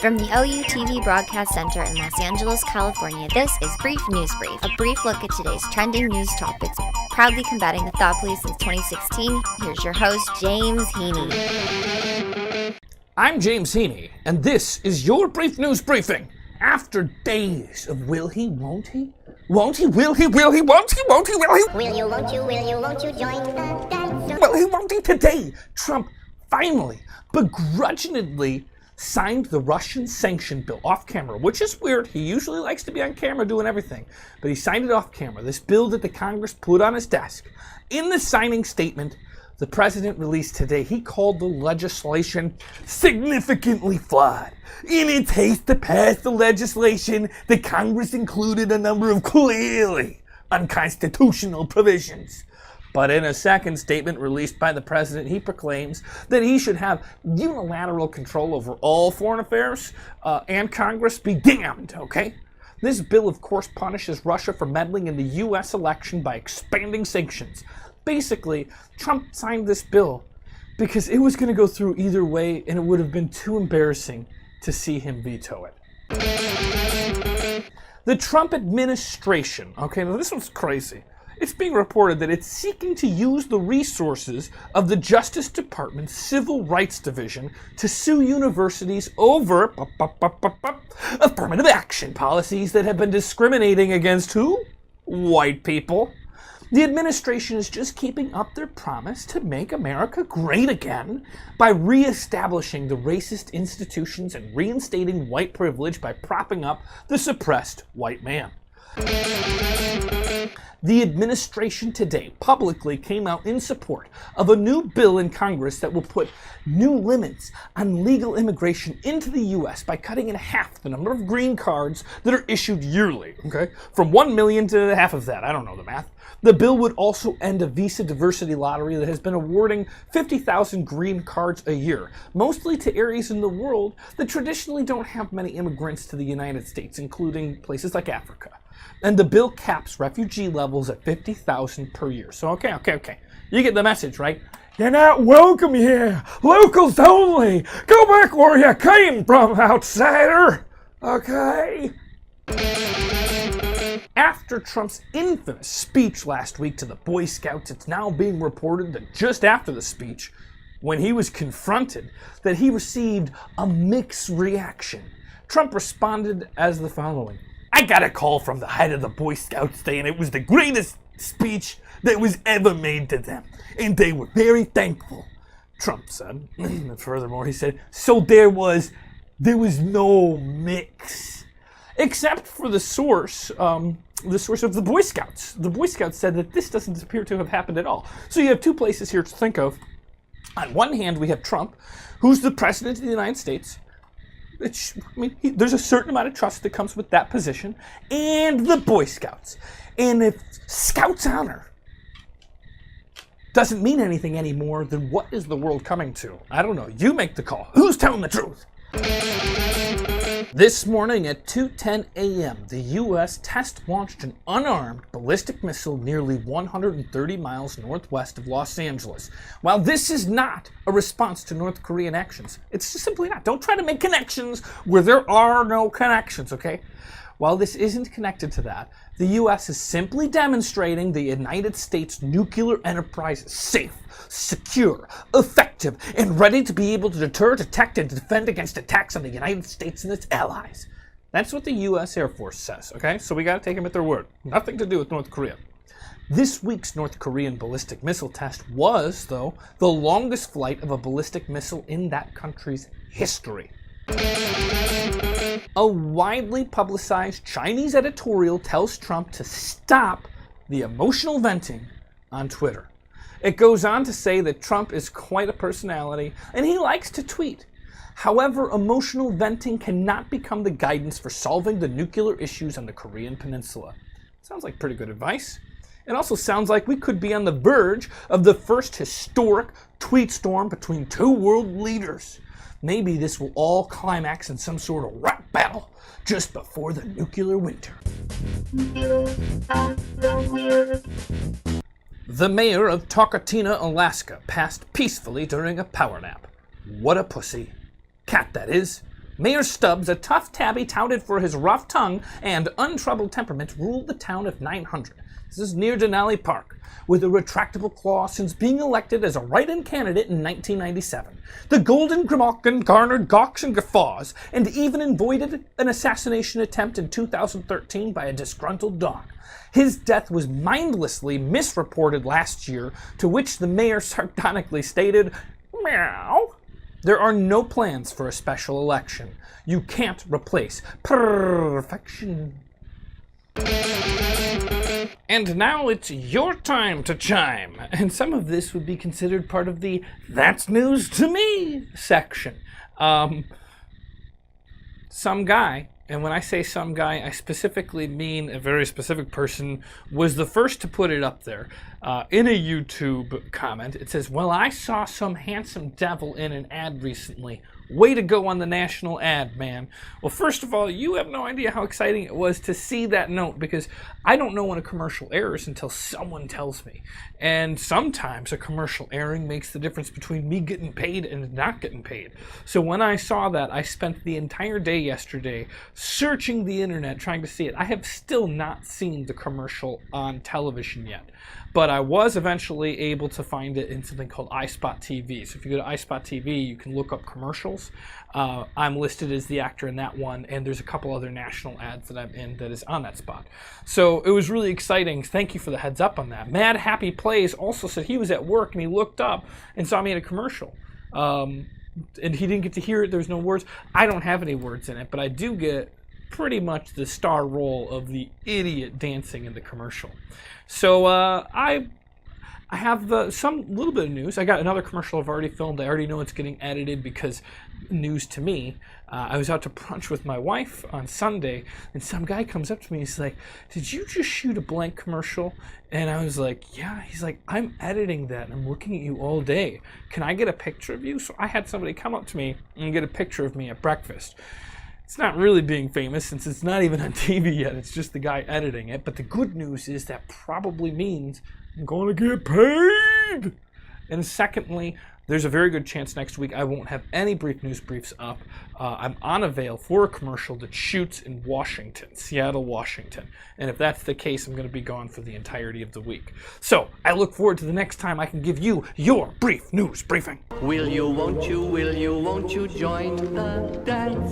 From the OUTV Broadcast Center in Los Angeles, California, this is Brief News Brief, a brief look at today's trending news topics, proudly combating the thought police since 2016. Here's your host, James Heaney. I'm James Heaney, and this is your Brief News Briefing. After days of will he, won't he? Won't he, will he, won't he, won't he? Will you, won't you join the dance? Will he, won't he? Today, Trump finally, begrudgingly signed the Russian sanction bill off camera, which is weird. He usually likes to be on camera doing everything, but he signed it off camera. This bill that the Congress put on his desk. In the signing statement the president released today, he called the legislation significantly flawed. In its haste to pass the legislation, the Congress included a number of clearly unconstitutional provisions. But in a second statement released by the president, he proclaims that he should have unilateral control over all foreign affairs, and Congress be damned, okay? This bill, of course, punishes Russia for meddling in the U.S. election by expanding sanctions. Basically, Trump signed this bill because it was going to go through either way, and it would have been too embarrassing to see him veto it. The Trump administration, okay, now this one's crazy. It's being reported that it's seeking to use the resources of the Justice Department's Civil Rights Division to sue universities over affirmative action policies that have been discriminating against who? White people. The administration is just keeping up their promise to make America great again by reestablishing the racist institutions and reinstating white privilege by propping up the suppressed white man. The administration today publicly came out in support of a new bill in Congress that will put new limits on legal immigration into the U.S. by cutting in half the number of green cards that are issued yearly, okay? From 1 million to half of that. I don't know the math. The bill would also end a visa diversity lottery that has been awarding 50,000 green cards a year, mostly to areas in the world that traditionally don't have many immigrants to the United States, including places like Africa. And the bill caps refugee levels at 50,000 per year. So, okay. You get the message, right? You're not welcome here. Locals only. Go back where you came from, outsider. Okay? After Trump's infamous speech last week to the Boy Scouts, it's now being reported that just after the speech, when he was confronted, that he received a mixed reaction. Trump responded as the following. I got a call from the head of the Boy Scouts saying it was the greatest speech that was ever made to them, and they were very thankful, Trump said. And furthermore, he said, so there was no mix, except for the source of the Boy Scouts. The Boy Scouts said that this doesn't appear to have happened at all. So you have two places here to think of. On one hand, we have Trump, who's the president of the United States. There's a certain amount of trust that comes with that position, and the Boy Scouts. And if Scouts honor doesn't mean anything anymore, then what is the world coming to? I don't know. You make the call. Who's telling the truth? This morning at 2:10 a.m., the U.S. test-launched an unarmed ballistic missile nearly 130 miles northwest of Los Angeles. While this is not a response to North Korean actions, it's just simply not. Don't try to make connections where there are no connections, okay? While this isn't connected to that, the U.S. is simply demonstrating the United States nuclear enterprise is safe, secure, effective, and ready to be able to deter, detect, and defend against attacks on the United States and its allies. That's what the U.S. Air Force says, okay? So we got to take them at their word. Nothing to do with North Korea. This week's North Korean ballistic missile test was, though, the longest flight of a ballistic missile in that country's history. A widely publicized Chinese editorial tells Trump to stop the emotional venting on Twitter. It goes on to say that Trump is quite a personality and he likes to tweet. However, emotional venting cannot become the guidance for solving the nuclear issues on the Korean Peninsula. Sounds like pretty good advice. It also sounds like we could be on the verge of the first historic tweet storm between two world leaders. Maybe this will all climax in some sort of rap battle just before the nuclear winter. The mayor of Talkeetna, Alaska, passed peacefully during a power nap. What a pussy. Cat, that is. Mayor Stubbs, a tough tabby touted for his rough tongue and untroubled temperament, ruled the town of 900. This is near Denali Park, with a retractable claw since being elected as a write-in candidate in 1997. The Golden Grimalkin garnered gawks and guffaws, and even avoided an assassination attempt in 2013 by a disgruntled dog. His death was mindlessly misreported last year, to which the mayor sardonically stated, "Meow." There are no plans for a special election. You can't replace perfection. And now it's your time to chime. And some of this would be considered part of the "That's News to Me" section. Some guy, and when I say some guy, I specifically mean a very specific person, was the first to put it up there. In a YouTube comment, it says, "Well, I saw some handsome devil in an ad recently. Way to go on the national ad, man." Well, first of all, you have no idea how exciting it was to see that note, because I don't know when a commercial airs until someone tells me. And sometimes a commercial airing makes the difference between me getting paid and not getting paid. So when I saw that, I spent the entire day yesterday searching the internet trying to see it. I have still not seen the commercial on television yet, but I was eventually able to find it in something called iSpot TV. So if you go to iSpot TV, you can look up commercials. I'm listed as the actor in that one, and there's a couple other national ads that I'm in that is on that spot. So it was really exciting. Thank you for the heads up on that. Mad Happy Plays also said he was at work and he looked up and saw me in a commercial. And he didn't get to hear it. There's no words. I don't have any words in it, but I do get pretty much the star role of the idiot dancing in the commercial. So I have some little bit of news. I got another commercial I've already filmed. I already know it's getting edited because news to me. I was out to brunch with my wife on Sunday, and some guy comes up to me. He's like, "Did you just shoot a blank commercial?" And I was like, "Yeah." He's like, "I'm editing that, and I'm looking at you all day. Can I get a picture of you?" So I had somebody come up to me and get a picture of me at breakfast. It's not really being famous since it's not even on TV yet. It's just the guy editing it. But the good news is that probably means I'm going to get paid. And secondly, there's a very good chance next week I won't have any brief news briefs up. I'm on a veil for a commercial that shoots in Washington, Seattle, Washington. And if that's the case, I'm going to be gone for the entirety of the week. So I look forward to the next time I can give you your brief news briefing. Will you, won't you join the dance?